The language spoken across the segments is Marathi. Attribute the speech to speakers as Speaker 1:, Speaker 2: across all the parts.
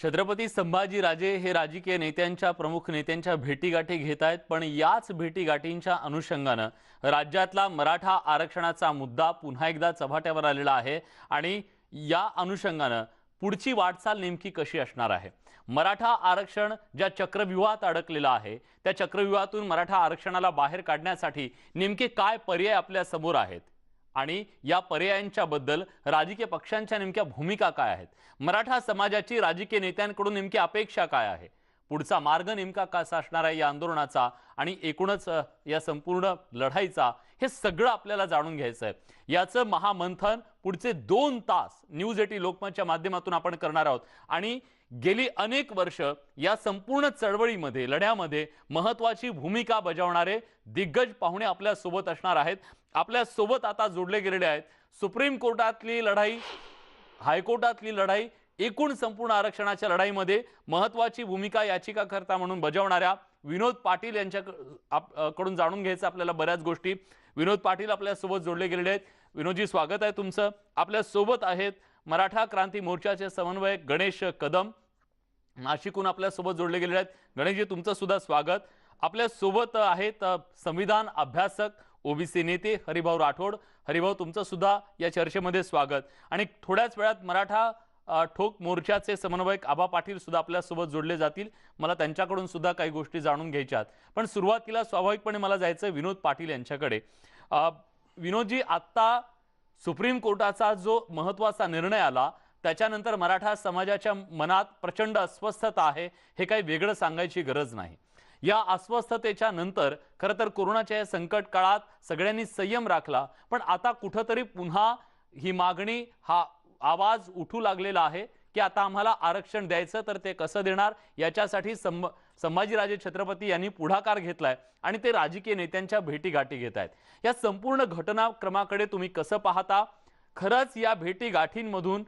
Speaker 1: छत्रपती संभाजीराजे हे राजकीय नेत्यांच्या प्रमुख नेत्यांच्या भेटीगाठी घेत आहेत, पण याच भेटीगाठींच्या अनुषंगानं राज्यातला मराठा आरक्षणाचा मुद्दा पुन्हा एकदा चव्हाट्यावर आलेला आहे आणि या अनुषंगानं पुढची वाटचाल नेमकी कशी असणार आहे। मराठा आरक्षण ज्या चक्रव्यूहात अडकलेला आहे त्या चक्रव्यूहातून मराठा आरक्षणाला बाहेर काढण्यासाठी नेमके काय पर्याय आपल्या समोर आहेत आणि या पर्यायांच्या बद्दल राजकीय पक्षांच्या नेमक्या भूमिका काय आहेत, मराठा समाजाची राजकीय नेत्यांकडून नेमकी अपेक्षा काय आहे, पुढचा मार्ग नेमका कसा असणार आहे या आंदोलनाचा आणि एकूणच या संपूर्ण लढाईचा, हे सगळं आपल्याला जाणून घ्यायचं आहे। याचं महामंथन पुढचे 2 तास न्यूज 18 लोकमतच्या माध्यमातून आपण करणार आहोत आणि गेली अनेक वर्ष या संपूर्ण चळवळीमध्ये लढ्यामध्ये महत्त्वाची भूमिका बजावणारे दिग्गज पाहुणे आपल्या सोबत असणार आहेत। आपल्या सोबत आता जोडले गेलेले आहेत सुप्रीम कोर्टातली लढाई, हायकोर्टातली लढाई, एकूण संपूर्ण आरक्षणाच्या लढाईमध्ये महत्त्वाची भूमिका याचिकाकर्ता म्हणून बजावणाऱ्या विनोद पाटील यांच्याकडून जाणून घ्यायचं आपल्याला बऱ्याच गोष्टी। विनोद पाटील आपल्या सोबत जोडले गेलेले आहेत। विनोदजी, स्वागत आहे तुमचं। आपल्या सोबत आहेत मराठा क्रांती मोर्चाचे समन्वयक गणेश कदम, नाशिकहून आपल्या सोबत जोडले गेलेले आहेत। गणेशजी, तुमचं सुद्धा स्वागत। आपल्या सोबत आहेत संविधान अभ्यासक ओबीसी नेते हरिभाऊ राठोड। हरिभाऊ, तुमचं सुद्धा या चर्चेमध्ये स्वागत। आणि थोड्याच वेळात मराठा ठोक मोर्चाचे समन्वयक आबा पाटील सुद्धा आपल्या सोबत जोडले जातील। मला त्यांच्याकडून सुद्धा काही गोष्टी जाणून घ्यायच्या आहेत, पण सुरुवातीला स्वाभाविकपणे मला जायचं विनोद पाटील यांच्याकडे। विनोदजी, आता सुप्रीम कोर्टाचा जो महत्त्वाचा निर्णय आला त्याच्यानंतर मराठा समाजाच्या मनात प्रचंड अस्वस्थता आहे, हे काही वेगळं सांगायची गरज नाही। या अस्वस्थतेच्या नंतर खरं तर कोरोनाच्या संकट काळात सगळ्यांनी संयम राखला, पण आता कुठेतरी पुन्हा ही मागणी, हा आवाज उठू लागलेला आहे की आता आम्हाला आरक्षण द्यायचं, तर ते कसं देणार याच्यासाठी संभाजीराजे छत्रपती यांनी पुढाकार घेतलाय आणि ते राजकीय नेत्यांच्या भेटीगाठी घेत आहेत। या संपूर्ण घटनाक्रमाकडे तुम्ही कसं पाहता? खरंच या भेटीगाठींमधून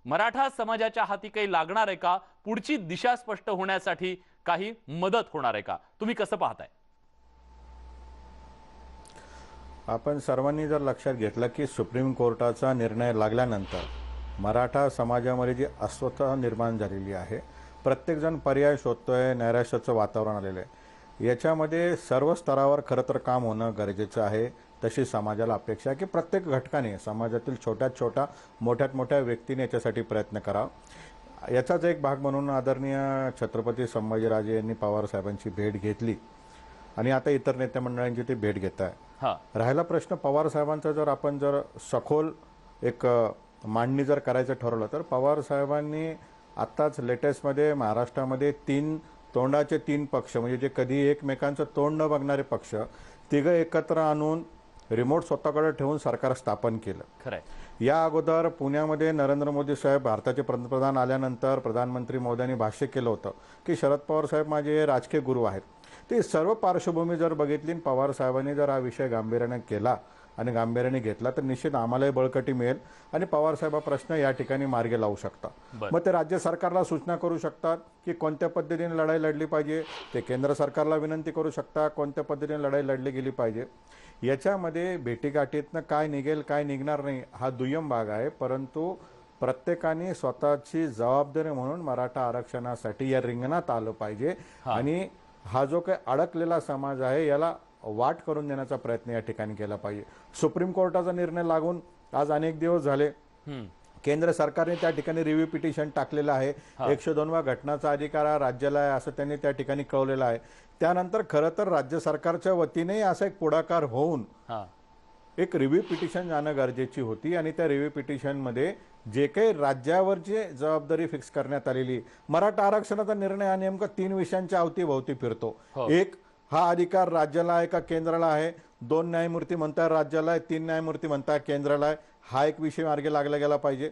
Speaker 1: मराठा समाजाच्या हाती काही लागणार आहे का? पुढची दिशा स्पष्ट होण्यासाठी काही मदत होणार आहे का? तुम्ही कसं पाहताय?
Speaker 2: आपण सर्वांनी जर लक्षात घेतलं की सुप्रीम कोर्टाचा निर्णय लागल्यानंतर मराठा समाजामध्ये जी अस्वस्थता निर्माण झालेली आहे, प्रत्येक जण पर्याय शोधतोय, नैराश्याचं वातावरण आलेलं आहे। याच्यामध्ये सर्व स्तरावर खरं तर काम होणं गरजेचं आहे। तशी समाजाला अपेक्षा आहे की प्रत्येक घटकाने, समाजातील छोट्यात छोटा मोठ्यात मोठ्या व्यक्तीने याच्यासाठी प्रयत्न करावा। याचाच एक भाग म्हणून आदरणीय छत्रपती संभाजीराजे यांनी पवार साहेबांची भेट घेतली आणि आता इतर नेते मंडळांची ते भेट घेत आहे। राहिला प्रश्न पवार साहेबांचा, जर आपण जर सखोल एक मांडणी जर करायचं ठरवलं तर पवार साहेबांनी आत्ताच लेटेस्टमध्ये महाराष्ट्रामध्ये 3 तोंडाचे 3 पक्ष, म्हणजे जे कधी एकमेकांचं तोंड न बघणारे पक्ष, तिघं एकत्र आणून रिमोट स्वतःकडे ठेवून सरकार स्थापन केलं। खरं या अगोदर पुण्यामध्ये नरेंद्र मोदी साहेब भारताचे पंतप्रधान आल्यानंतर प्रधानमंत्री मोदयांनी भाष्य केलं होतं की शरद पवार साहेब माझे राजकीय गुरु आहेत। ते सर्व पार्श्वभूमी जर बघितली, पवार साहेबांनी जर हा विषय गांभीर्याने केला आणि गांभीर्याने घेतला तर निश्चित आम्हालाही बळकटी मिळेल आणि पवार साहेब प्रश्न या ठिकाणी मार्गी लावू शकतात। मग ते राज्य सरकारला सूचना करू शकतात की कोणत्या पद्धतीने लढाई लढली पाहिजे, ते केंद्र सरकारला विनंती करू शकतात कोणत्या पद्धतीने लढाई लढली गेली पाहिजे। याच्यामध्ये भेटीगाठीतनं काय निघेल काय निघणार नाही हा दुय्यम भाग आहे, परंतु प्रत्येकाने स्वतःची जबाबदारी म्हणून मराठा आरक्षणासाठी या रिंगणात आलं पाहिजे आणि हा जो काही अडकलेला समाज आहे याला वाट करून देण्याचा प्रयत्न या ठिकाणी केला पाहिजे। सुप्रीम कोर्टाचा निर्णय लागून आज अनेक दिवस झाले, केंद्र सरकारने त्या ठिकाणी रिव्ह्यू पिटिशन टाकलेलं आहे। 102वा घटनाचा अधिकार हा राज्याला आहे असं त्यांनी त्या ठिकाणी कळवलेलं आहे। त्यानंतर खरं तर राज्य सरकारच्या वतीने असा एक पुढाकार होऊन एक रिव्ह्यू पिटिशन जाणं गरजेची होती आणि त्या रिव्ह्यू पिटिशनमध्ये जे काही राज्यावरची जबाबदारी फिक्स करण्यात आलेली, मराठा आरक्षणाचा निर्णय हा नेमका 3 विषयांच्या अवतीभोवती फिरतो। एक, हा अधिकार राज्याला आहे का केंद्राला आहे? 2 न्यायमूर्ती म्हणतात राज्याला आहे, 3 न्यायमूर्ती म्हणतात केंद्राला आहे। हा एक विषय मार्गी लागला गेला पाहिजे।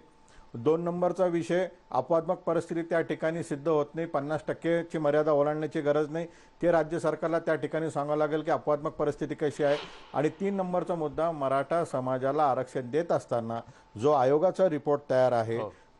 Speaker 2: 2 नंबरचा विषय, अपवादात्मक परिस्थिती त्या ठिकाणी सिद्ध होत नाही, 50% मर्यादा ओलांडण्याची गरज नाही, ते राज्य सरकारला त्या ठिकाणी सांगावं लागेल की अपवादात्मक परिस्थिती कशी आहे। आणि 3 नंबरचा मुद्दा, मराठा समाजाला आरक्षण देत असताना जो आयोगाचा रिपोर्ट तयार आहे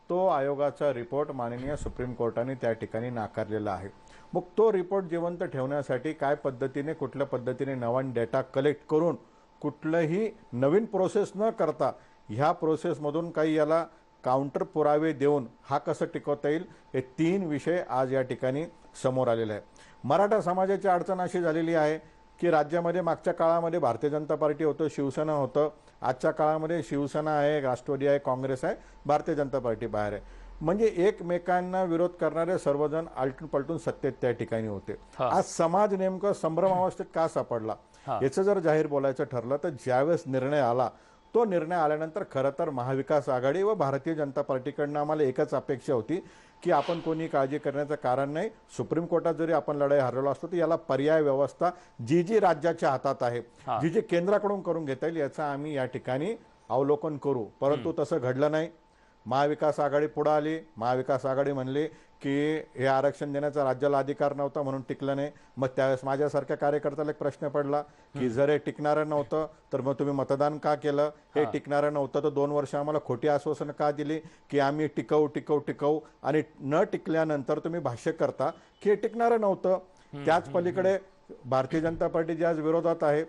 Speaker 2: तो आयोगाचा रिपोर्ट माननीय सुप्रीम कोर्टाने त्या ठिकाणी नाकारलेला आहे। मग तो रिपोर्ट जिवंत ठेवण्यासाठी काय पद्धतीने, कुठल्या पद्धतीने नवीन डेटा कलेक्ट करून कुठलंही नवीन प्रोसेस न करता ह्या प्रोसेसमधून काही याला काउंटर पुरावे देऊन हा कसं टिकवता येईल, हे 3 विषय आज या ठिकाणी समोर आलेले आहे. मराठा समाजाची अडचण अशी झालेली आहे की राज्यामध्ये मागच्या काळामध्ये भारतीय जनता पार्टी होतं, शिवसेना होतं. आजच्या काळामध्ये शिवसेना आहे, राष्ट्रवादी आहे, काँग्रेस आहे, भारतीय जनता पार्टी बाहेर आहे. म्हणजे एकमेकांना विरोध करणारे सर्वजण आलटून पलटून सत्तेत त्या ठिकाणी होते. आज समाज नेमकं संभ्रमावस्थेत का सापडला याचं जर जाहीर बोलायचं ठरलं तर ज्यावेळेस निर्णय आला, तो निर्णय आल्यानंतर खरं तर महाविकास आघाडी व भारतीय जनता पार्टीकडनं आम्हाला एकच अपेक्षा होती की आपण कोणी काळजी करण्याचं कारण नाही. सुप्रीम कोर्टात जरी आपण लढाई हरवलो असतो तर याला पर्याय व्यवस्था जी राज्याच्या हातात आहे, जी केंद्राकडून करून घेता येईल याचं आम्ही या ठिकाणी अवलोकन करू. परंतु तसं घडलं नाही. महाविकास आघाडी पुढे आली. महाविकास आघाडी म्हणली की हे आरक्षण देण्याचा राज्याला अधिकार नव्हता म्हणून टिकलं नाही. मग त्यावेळेस माझ्यासारख्या कार्यकर्त्याला एक प्रश्न पडला की जर हे टिकणारं नव्हतं तर मग तुम्ही मतदान का केलं? हे टिकणारं नव्हतं तर 2 वर्ष आम्हाला खोटी आश्वासनं का दिली की आम्ही टिकवू आणि न टिकल्यानंतर तुम्ही भाष्य करता की हे टिकणारं नव्हतं. त्याच पलीकडे भारतीय जनता पार्टी जी आज विरोधात आहे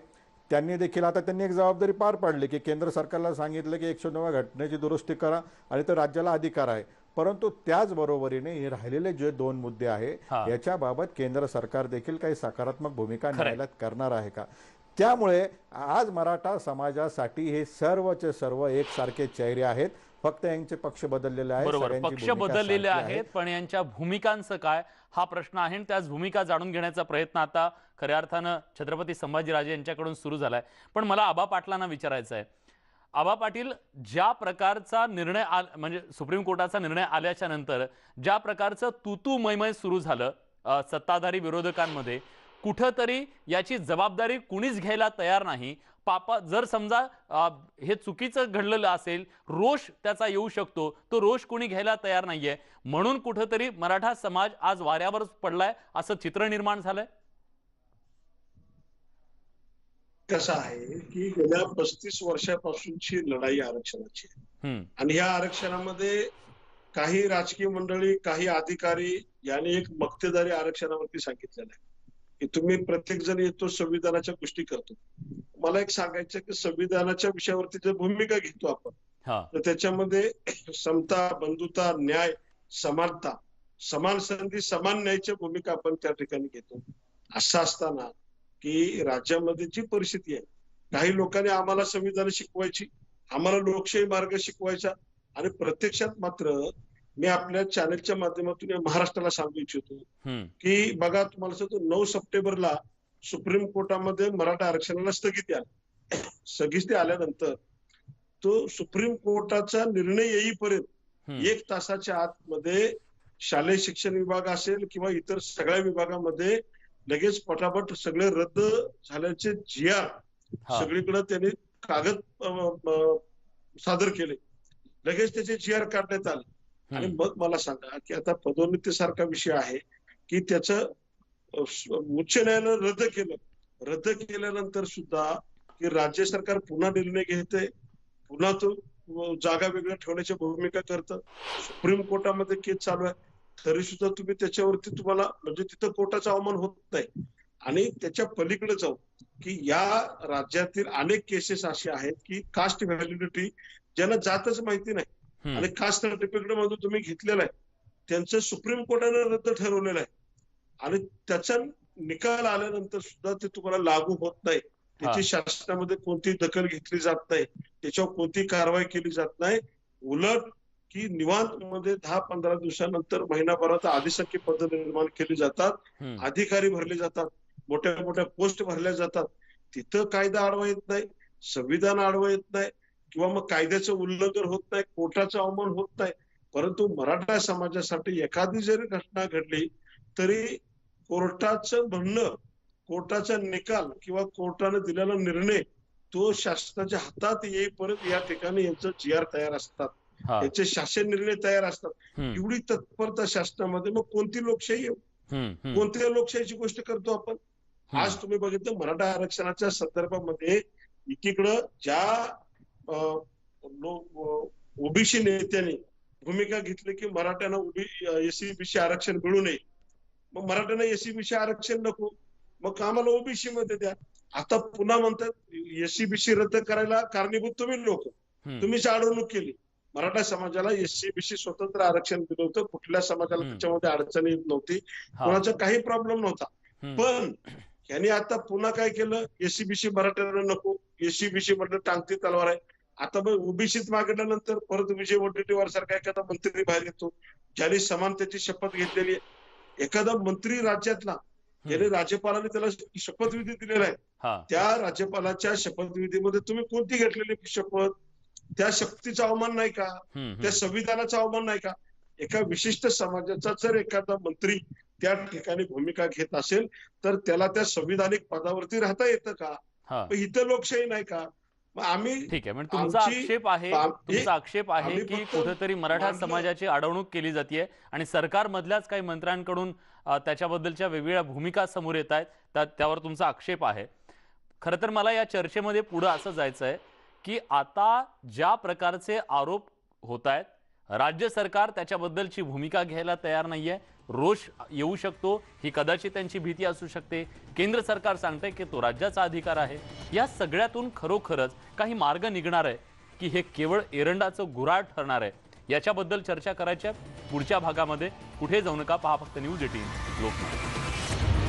Speaker 2: त्यांनी देखील आता त्यांनी एक जबाबदारी पार पाडली की केंद्र सरकारला सांगितलं की 109व्या घटनेची दुरुस्ती करा आणि तो राज्याला अधिकार आहे. परंतु त्याचबरोबरीने हे राहिलेले जे 2 मुद्दे आहे याच्याबाबत केंद्र सरकार देखील काही सकारात्मक भूमिका न्यायालयात करणार आहे का? त्यामुळे आज मराठा समाजासाठी हे सर्वचे सर्व एकसारखे चेहरे आहेत. फक्त यांचे पक्ष बदललेले आहेत.
Speaker 1: बरोबर, पक्ष बदललेले आहेत, पण यांच्या भूमिकांचं काय हा प्रश्न आहे. आणि त्याच भूमिका जाणून घेण्याचा प्रयत्न आता खऱ्या अर्थानं छत्रपती संभाजीराजे यांच्याकडून सुरू झालाय. पण मला आबा पाटलांना विचारायचं आहे, आबा पाटील, ज्या प्रकारचा निर्णय म्हणजे सुप्रीम कोर्टाचा निर्णय आल्याच्या नंतर ज्या प्रकारचं तूतू मैमय सुरू झालं सत्ताधारी विरोधकांमध्ये, कुठंतरी याची जबाबदारी कुणीच घ्यायला तयार नाही. जर समजा हे चुकीचं घडलेलं असेल, रोष त्याचा येऊ शकतो, तो रोष कुणी घ्यायला तयार नाहीये. म्हणून कुठंतरी मराठा समाज आज वाऱ्यावर पडलाय असं चित्र निर्माण झालंय.
Speaker 3: कसं आहे की गेल्या 35 वर्षापासूनची लढाई आरक्षणाची आणि या आरक्षणामध्ये काही राजकीय मंडळी, काही अधिकारी यांनी एक मक्तेदारी आरक्षणावरती सांगितलेलं आहे की तुम्ही प्रत्येक जण येतो संविधानाच्या गोष्टी करतो. मला एक सांगायचं की संविधानाच्या विषयावरती जर भूमिका घेतो आपण तर त्याच्यामध्ये समता, बंधुता, न्याय, समानता, समान संधी, समान न्यायाच्या भूमिका आपण त्या ठिकाणी घेतो. असं असताना की राज्यामध्ये जी परिस्थिती आहे, काही लोकांनी आम्हाला संविधान शिकवायची, आम्हाला लोकशाही मार्ग शिकवायचा आणि प्रत्यक्षात मात्र मी आपल्या चॅनलच्या माध्यमातून महाराष्ट्राला सांगू इच्छितो की बघा, तुम्हाला सांगतो 9 सप्टेंबरला सुप्रीम कोर्टामध्ये मराठा आरक्षणाला स्थगिती आली. स्थगिती आल्यानंतर तो सुप्रीम कोर्टाचा निर्णय येईपर्यंत 1 तासाच्या आतमध्ये शालेय शिक्षण विभाग असेल किंवा इतर सगळ्या विभागामध्ये लगेच पटापट सगळे रद्द झाल्याचे GR सगळीकडे त्यांनी कागद सादर केले. लगेच त्याचे GR काढण्यात आले. आणि मग मला सांगा की आता पदोन्नतीसारखा विषय आहे की त्याचं उच्च न्यायालयानं रद्द केलं. रद्द केल्यानंतर सुद्धा की राज्य सरकार पुन्हा निर्णय घेते, पुन्हा तो जागा वेगळ्या ठेवण्याची भूमिका करतं. सुप्रीम कोर्टामध्ये केस चालू आहे तरी सुद्धा तुम्ही त्याच्यावरती तुम्हाला म्हणजे तिथं कोर्टाचा अवमान होत नाही. आणि त्याच्या पलीकडे जाऊ की या राज्यातील अनेक केसेस असे आहेत की कास्ट व्हॅलिडिटी ज्यांना जातच माहिती नाही आणि कास्ट सर्टिफिकेट मधून तुम्ही घेतलेलं आहे त्यांचं सुप्रीम कोर्टाने रद्द ठरवलेलं आहे आणि त्याचा निकाल आल्यानंतर सुद्धा ते तुम्हाला लागू होत नाही. त्याची शासनामध्ये कोणतीही दखल घेतली जात नाही, त्याच्यावर कोणतीही कारवाई केली जात नाही. उलट की निवांत मध्ये 10-15 दिवसानंतर महिनाभरात अधिसंख्य पद निर्माण केली जातात, अधिकारी भरले जातात, मोठ्या मोठ्या पोस्ट भरल्या जातात. तिथं कायदा आडवा येत नाही, संविधान आडवा येत नाही किंवा मग कायद्याचं उल्लंघन होत नाही, कोर्टाचं अवमान होत नाही. परंतु मराठा समाजासाठी एखादी जरी घटना घडली तरी कोर्टाचं म्हणणं, कोर्टाचा निकाल किंवा कोर्टाने दिलेला निर्णय तो शासनाच्या हातात येईपर्यंत या ठिकाणी यांचं GR तयार असतात, याचे शासन निर्णय तयार असतात. एवढी तत्परता शासनामध्ये. मग कोणती लोकशाही आहे? कोणत्या लोकशाहीची गोष्ट करतो आपण? आज तुम्ही बघितलं मराठा आरक्षणाच्या संदर्भामध्ये एकीकडं ज्या ओबीसी नेत्यांनी भूमिका घेतली की मराठ्यांना SC-BC आरक्षण मिळू नये, मग मराठ्यांना SC-BC आरक्षण नको, मग आम्हाला ओबीसी मध्ये द्या. आता पुन्हा म्हणतात SC-BC रद्द करायला कारणीभूत तुम्ही लोक, तुम्हीच अडवणूक केली. मराठा समाजाला एससी बीसी स्वतंत्र आरक्षण दिलं होतं. कुठल्या समाजाला त्याच्यामध्ये अडचण येत नव्हती, कोणाचा काही प्रॉब्लेम नव्हता. पण यांनी आता पुन्हा काय केलं, एससी बीसी मराठ्यांना नको, एससी बीसी म्हटलं टांगती तलवार आहे. आता मग ओबीसीत मागितल्यानंतर परत विजय वडेट्टीवार सारखा एखादा मंत्री बाहेर येतो ज्याने समानतेची शपथ घेतलेली आहे. एखादा मंत्री राज्यातला ज्याने राज्यपालाने त्याला शपथविधी दिलेला आहे, त्या राज्यपालाच्या शपथविधीमध्ये तुम्ही कोणती घेतलेली शपथ, त्या शक्तीचा अवमान नाही का, त्या संविधानाचा अवमान नाही का? एका विशिष्ट समाजाचा जर एखादा मंत्री त्या ठिकाणी भूमिका घेत असेल तर त्याला त्या संविधानिक पदावरती राहता येतं का? इथं लोकशाही नाही का? मग आम्ही
Speaker 1: ठीक आहे, म्हणजे तुमचा आक्षेप आहे की कुठेतरी मराठा समाजाची अडवणूक केली जाते आणि सरकारमधल्याच काही मंत्र्यांकडून त्याच्याबद्दलच्या वेगवेगळ्या भूमिका समोर येत आहेत, त्यावर तुमचा आक्षेप आहे. खरं तर मला या चर्चेमध्ये पुढे असं जायचं आहे की आता ज्या प्रकारचे आरोप होत आहेत, राज्य सरकार त्याच्याबद्दलची भूमिका घ्यायला तयार नाहीये. रोष येऊ शकतो, ही कदाचित त्यांची भीती असू शकते. केंद्र सरकार सांगते की तो राज्याचा अधिकार आहे. या सगळ्यातून खरोखरच काही मार्ग निघणार आहे की हे केवळ एरंडाचं गुऱ्हाळ ठरणार आहे? याच्याबद्दल चर्चा करायच्या पुढच्या भागामध्ये. कुठे जाऊ नका, पहा फक्त न्यूज 18 लोकमत.